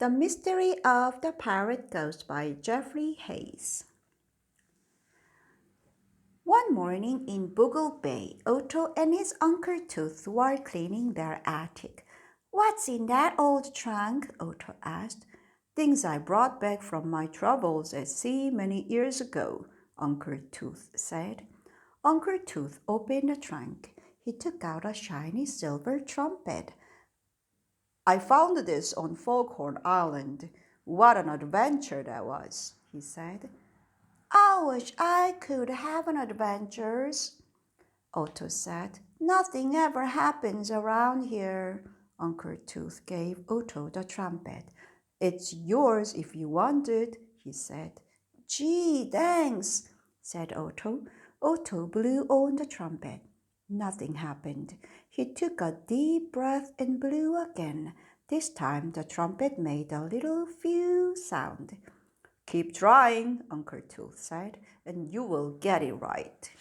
The Mystery of the Pirate Ghost by Jeffrey Hayes. One morning in Boogle Bay, Otto and his Uncle Tooth were cleaning their attic. "What's in that old trunk?" Otto asked. "Things I brought back from my travels at sea many years ago," Uncle Tooth said. Uncle Tooth opened the trunk. He took out a shiny silver trumpet. "I found this on Foghorn Island. What an adventure that was," he said. "I wish I could have an adventure," Otto said. "Nothing ever happens around here." Uncle Tooth gave Otto the trumpet. "It's yours if you want it," he said. "Gee, thanks," said Otto. Otto blew on the trumpet. Nothing happened. He took a deep breath and blew again. This time the trumpet made a little phew sound. "Keep trying," Uncle Tooth said, "and you will get it right."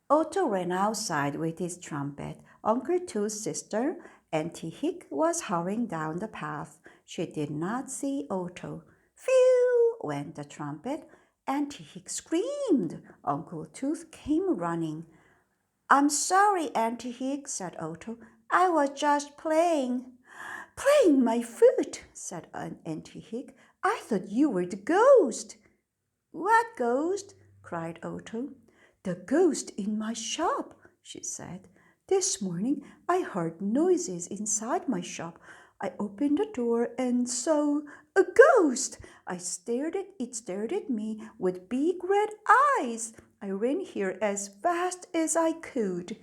Otto ran outside with his trumpet. Uncle Tooth's sister, Auntie Hick, was hurrying down the path. She did not see Otto. "Phew!" went the trumpet. Auntie Hick screamed. Uncle Tooth came running. "I'm sorry, Auntie Hick," said Otto. "I was just playing." "Playing my foot," said Auntie Hick. "I thought you were the ghost." "What ghost?" cried Otto. "The ghost in my shop," she said. "This morning I heard noises inside my shop. I opened the door and saw a ghost. It stared at me with big red eyes. I ran here as fast as I could."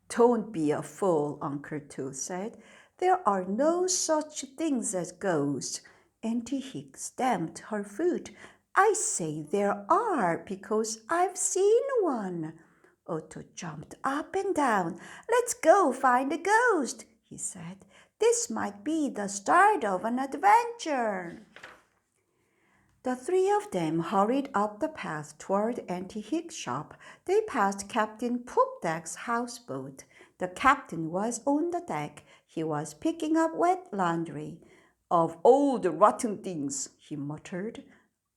"Don't be a fool," Uncle Tooth said. "There are no such things as ghosts." Auntie Hick stamped her foot. "I say there are, because I've seen one." Otto jumped up and down. "Let's go find the ghost," he said. "This might be the start of an adventure." The three of them hurried up the path toward Auntie Hick's shop. They passed Captain Poopdeck's houseboat. The captain was on the deck. He was picking up wet laundry. "Of all the rotten things," he muttered.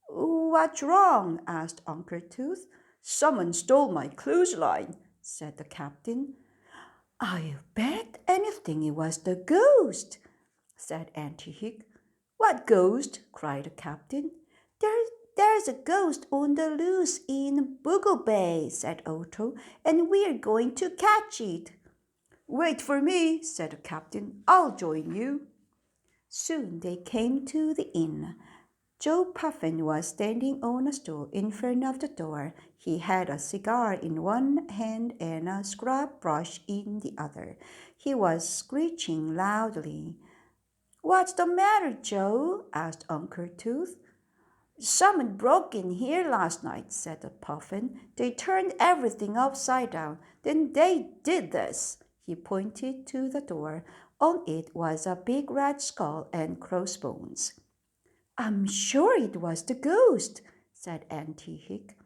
"What's wrong?" asked Uncle Tooth. "Someone stole my clothesline," said the captain. "I'll bet anything it was the ghost," said Auntie Hick. "What ghost?" cried the captain. There's a ghost on the loose in Boogle Bay," said Otto, "and we're going to catch it." "Wait for me," said the captain. "I'll join you." Soon they came to the inn. Joe Puffin was standing on a stool in front of the door. He had a cigar in one hand and a scrub brush in the other. He was screeching loudly. "What's the matter, Joe?" asked Uncle Tooth. "Someone broke in here last night," said the Puffin. "They turned everything upside down. Then they did this." He pointed to the door. On it was a big red skull and crossbones. "I'm sure it was the ghost," said Auntie Hick.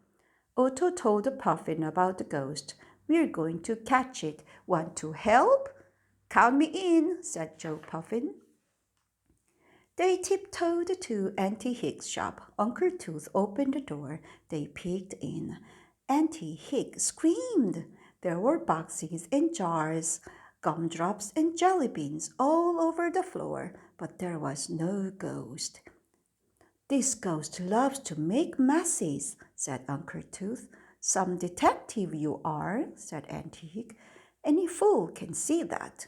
Otto told the Puffin about the ghost. "We're going to catch it. Want to help?" "Count me in," said Joe Puffin. They tiptoed to Auntie Hick's shop. Uncle Tooth opened the door. They peeked in. Auntie Hick screamed. There were boxes and jars, gumdrops and jelly beans all over the floor, but there was no ghost. "This ghost loves to make messes," said Uncle Tooth. "Some detective you are," said Auntie Hick. "Any fool can see that."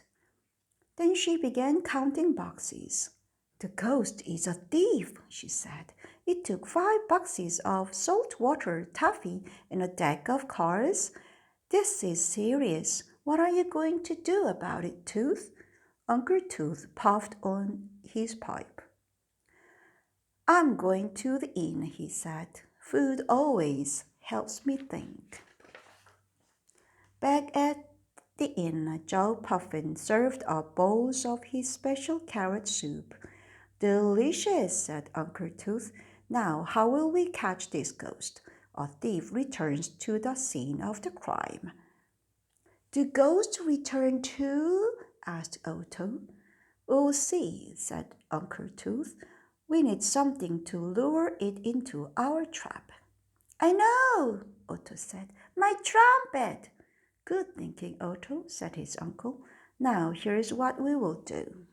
Then she began counting boxes. "The ghost is a thief," she said. "It took 5 boxes of saltwater taffy and a deck of cards. This is serious. What are you going to do about it, Tooth?" Uncle Tooth puffed on his pipe. "I'm going to the inn," he said. "Food always helps me think." Back at the inn, Joe Puffin served up bowls of his special carrot soup. "Delicious," said Uncle Tooth. "Now how will we catch this ghost?" A thief returns to the scene of the crime. "Do ghosts return too?" asked Otto. We'll see, said Uncle Tooth. We need something to lure it into our trap. I know, Otto said. My trumpet! Good thinking, Otto, said his uncle. Now here's what we will do.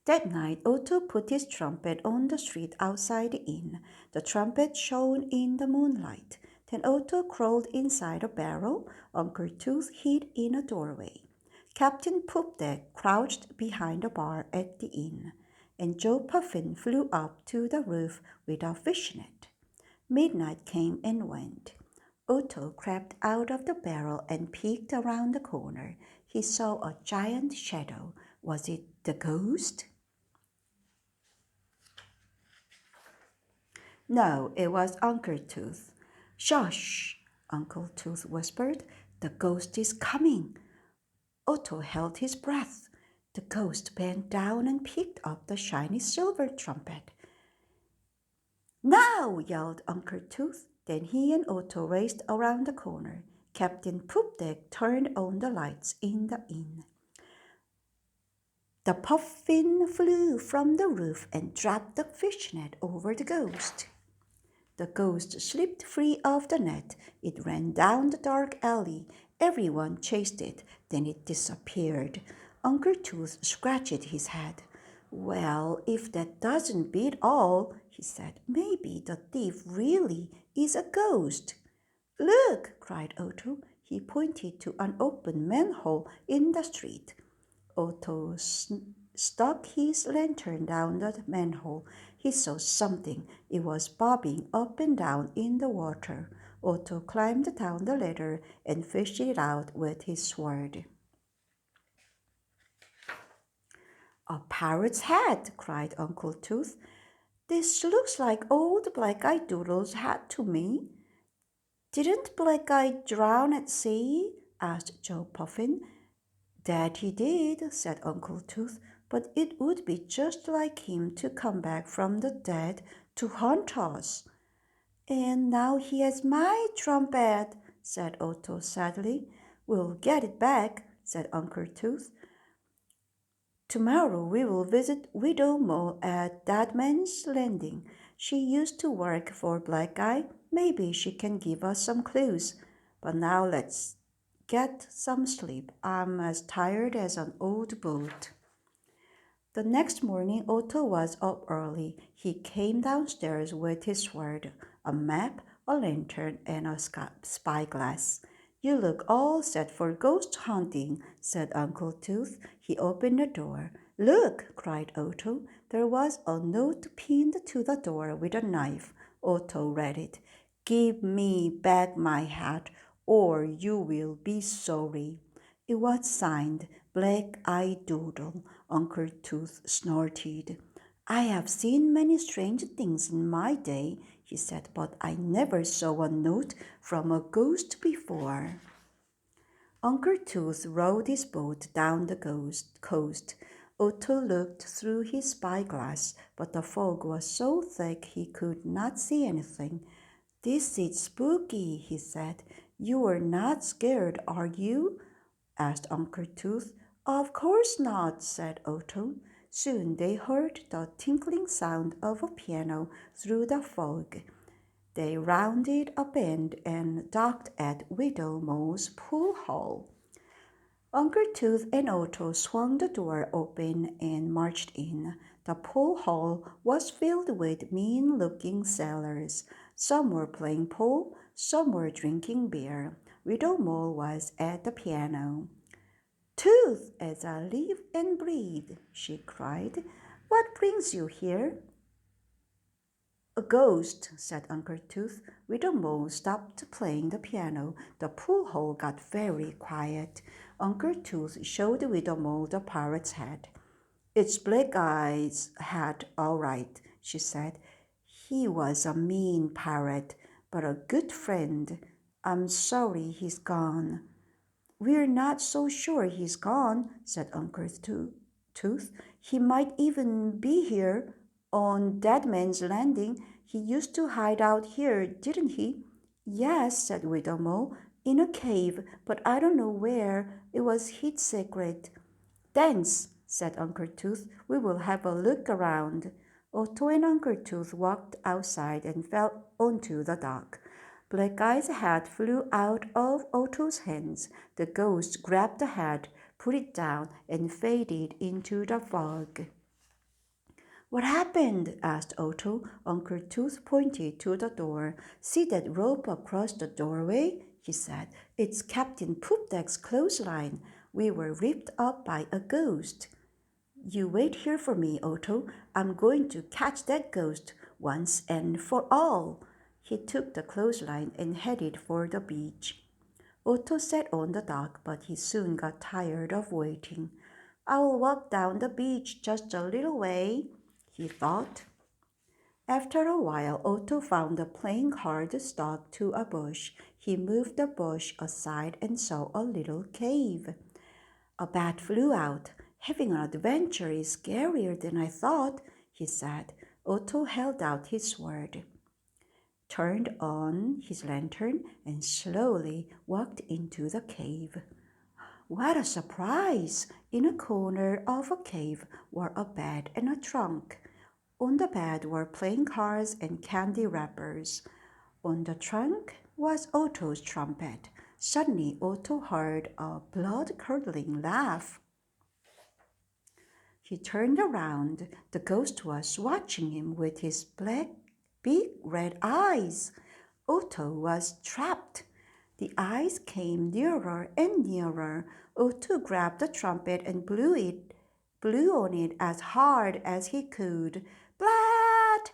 That night, Otto put his trumpet on the street outside the inn. The trumpet shone in the moonlight. Then Otto crawled inside a barrel. Uncle Tooth hid in a doorway. Captain Poopdeck crouched behind the bar at the inn, and Joe Puffin flew up to the roof with a fishnet. Midnight came and went. Otto crept out of the barrel and peeked around the corner. He saw a giant shadow. Was it the ghost? No, it was Uncle Tooth. Shush, Uncle Tooth whispered. The ghost is coming. Otto held his breath. The ghost bent down and picked up the shiny silver trumpet. Now, yelled Uncle Tooth. Then he and Otto raced around the corner. Captain Poopdeck turned on the lights in the inn. The puffin flew from the roof and dropped the fishnet over the ghost. The ghost slipped free of the net. It ran down the dark alley. Everyone chased it. Then it disappeared. Uncle Tooth scratched his head. Well, if that doesn't beat all, he said, maybe the thief really is a ghost. Look, cried Otto. He pointed to an open manhole in the street. Otto stuck his lantern down the manhole. He saw something. It was bobbing up and down in the water. Otto climbed down the ladder and fished it out with his sword. A parrot's hat, cried Uncle Tooth. This looks like old Black-Eye Doodle's hat to me. Didn't Black-Eye drown at sea? Asked Joe Puffin. That he did, said Uncle Tooth, but it would be just like him to come back from the dead to haunt us. And now he has my trumpet, said Otto sadly. We'll get it back, said Uncle Tooth. Tomorrow we will visit Widow Mole at Deadman's Landing. She used to work for Black-Eye. Maybe she can give us some clues. But now let's get some sleep. I'm as tired as an old boat. The next morning, Otto was up early. He came downstairs with his sword, a map, a lantern, and a spyglass. You look all set for ghost hunting, said Uncle Tooth. He opened the door. Look, cried Otto. There was a note pinned to the door with a knife. Otto read it. Give me back my hat, or you will be sorry. It was signed Black-Eye Doodle. Uncle Tooth snorted. I have seen many strange things in my day, he said, but I never saw a note from a ghost before. Uncle Tooth rowed his boat down the coast. Otto looked through his spyglass, but the fog was so thick he could not see anything. This is spooky, he said. You are not scared, are you? Asked Uncle Tooth. Of course not, said Otto. Soon they heard the tinkling sound of a piano through the fog. They rounded a bend and docked at Widow Mole's pool hall. Uncle Tooth and Otto swung the door open and marched in. The pool hall was filled with mean-looking sailors. Some were playing pool, some were drinking beer. Widow Mole was at the piano. Tooth, as I live and breathe, she cried. What brings you here? A ghost, said Uncle Tooth. Widow Mole stopped playing the piano. The pool hall got very quiet. Uncle Tooth showed Widow Mole the parrot's hat. It's Black-Eye's hat, all right, she said. He was a mean parrot, but a good friend. I'm sorry he's gone. We're not so sure he's gone, said Uncle Tooth. He might even be here on Deadman's Landing. He used to hide out here, didn't he? Yes, said Widow Mole, in a cave, but I don't know where. It was his secret. Thanks, said Uncle Tooth. We will have a look around. Otto and Uncle Tooth walked outside and fell onto the dock. Black Eye's hat flew out of Otto's hands. The ghost grabbed the hat, put it down, and faded into the fog. What happened? Asked Otto. Uncle Tooth pointed to the door. See that rope across the doorway? He said. It's Captain Poopdeck's clothesline. We were ripped up by a ghost. You wait here for me, Otto. I'm going to catch that ghost once and for all. He took the clothesline and headed for the beach. Otto sat on the dock, but he soon got tired of waiting. I'll walk down the beach just a little way, he thought. After a while, Otto found a playing card stuck to a bush. He moved the bush aside and saw a little cave. A bat flew out. Having an adventure is scarier than I thought, he said. Otto held out his sword, turned on his lantern, and slowly walked into the cave. What a surprise! In a corner of a cave were a bed and a trunk. On the bed were playing cards and candy wrappers. On the trunk was Otto's trumpet. Suddenly, Otto heard a blood-curdling laugh. He turned around. The ghost was watching him with his big red eyes. Otto was trapped. The eyes came nearer and nearer. Otto grabbed the trumpet and blew on it as hard as he could. Blood!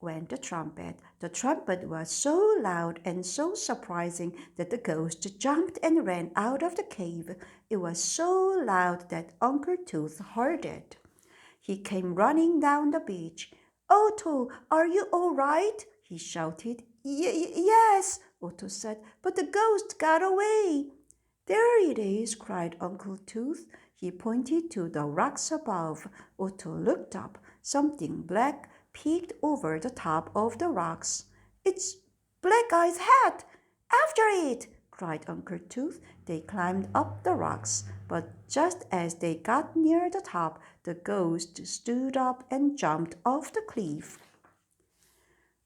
Went the trumpet. The trumpet was so loud and so surprising that the ghost jumped and ran out of the cave. It was so loud that Uncle Tooth heard it. He came running down the beach. Otto, are you all right? He shouted. Yes, Otto said, but the ghost got away. There it is, cried Uncle Tooth. He pointed to the rocks above. Otto looked up. Something black peeked over the top of the rocks. It's Black Eye's hat! After it! Cried Uncle Tooth. They climbed up the rocks, but just as they got near the top, the ghost stood up and jumped off the cliff.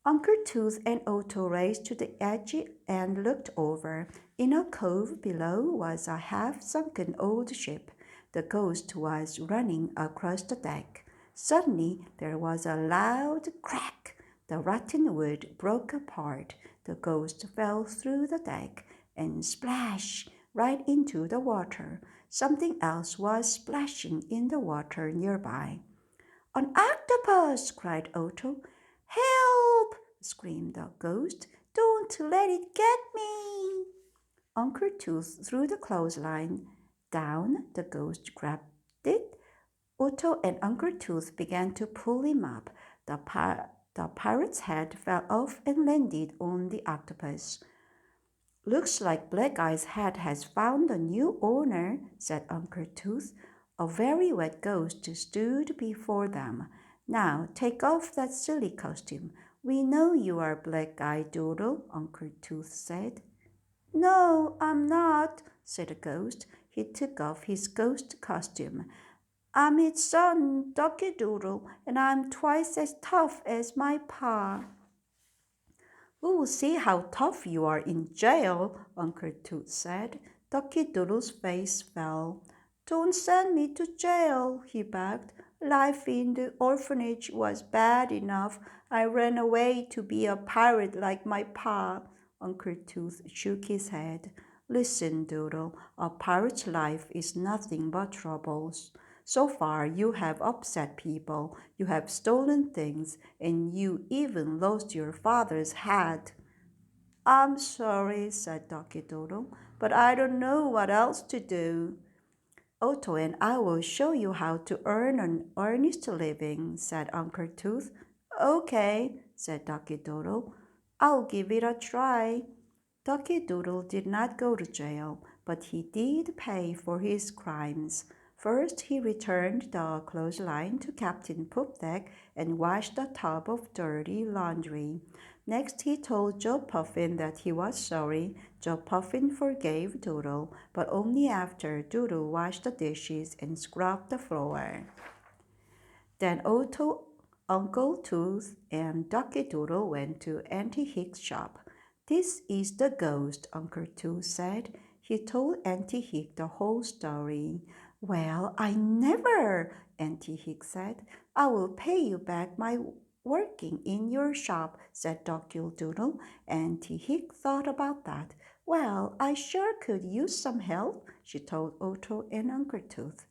Uncle Tooth and Otto raced to the edge and looked over. In a cove below was a half-sunken old ship. The ghost was running across the deck. Suddenly there was a loud crack. The rotten wood broke apart. The ghost fell through the deck and splash right into the water. Something else was splashing in the water nearby. An octopus! Cried Otto. Help! Screamed the ghost. Don't let it get me! Uncle Tooth threw the clothesline down. The ghost grabbed it. Otto and Uncle Tooth began to pull him up. The pirate's head fell off and landed on the octopus. Looks like Black Eye's hat has found a new owner, said Uncle Tooth. A very wet ghost stood before them. Now take off that silly costume. We know you are Black Eye Doodle, Uncle Tooth said. No, I'm not, said the ghost. He took off his ghost costume. I'm its son, Ducky Doodle, and I'm twice as tough as my pa. We'll see how tough you are in jail, Uncle Tooth said. Ducky Doodle's face fell. Don't send me to jail, he begged. Life in the orphanage was bad enough. I ran away to be a pirate like my pa. Uncle Tooth shook his head. Listen, Doodle, a pirate's life is nothing but troubles. So far you have upset people, you have stolen things, and you even lost your father's hat. I'm sorry, said Ducky Doodle, but I don't know what else to do. Otto and I will show you how to earn an honest living, said Uncle Tooth. Okay, said Ducky Doodle. I'll give it a try. Ducky Doodle did not go to jail, but he did pay for his crimes. First, he returned the clothesline to Captain Poopdeck and washed a tub of dirty laundry. Next, he told Joe Puffin that he was sorry. Joe Puffin forgave Doodle, but only after Doodle washed the dishes and scrubbed the floor. Then Otto, Uncle Tooth, and Ducky Doodle went to Auntie Hick's shop. This is the ghost, Uncle Tooth said. He told Auntie Hick the whole story. Well, I never, Auntie Hick said. I will pay you back my working in your shop, said Ducky Doodle. Auntie Hick thought about that. Well, I sure could use some help, she told Otto and Uncle Tooth.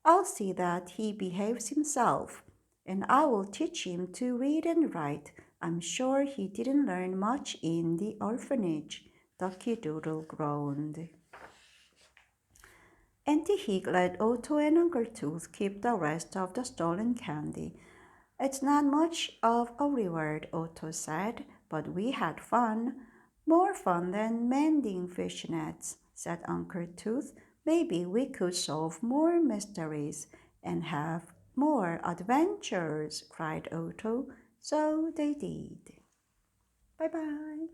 I'll see that he behaves himself, and I will teach him to read and write. I'm sure he didn't learn much in the orphanage, Ducky Doodle groaned. Auntie Hig let Otto and Uncle Tooth keep the rest of the stolen candy. It's not much of a reward, Otto said, but we had fun. More fun than mending fish nets, said Uncle Tooth. Maybe we could solve more mysteries and have more adventures, cried Otto. So they did. Bye bye.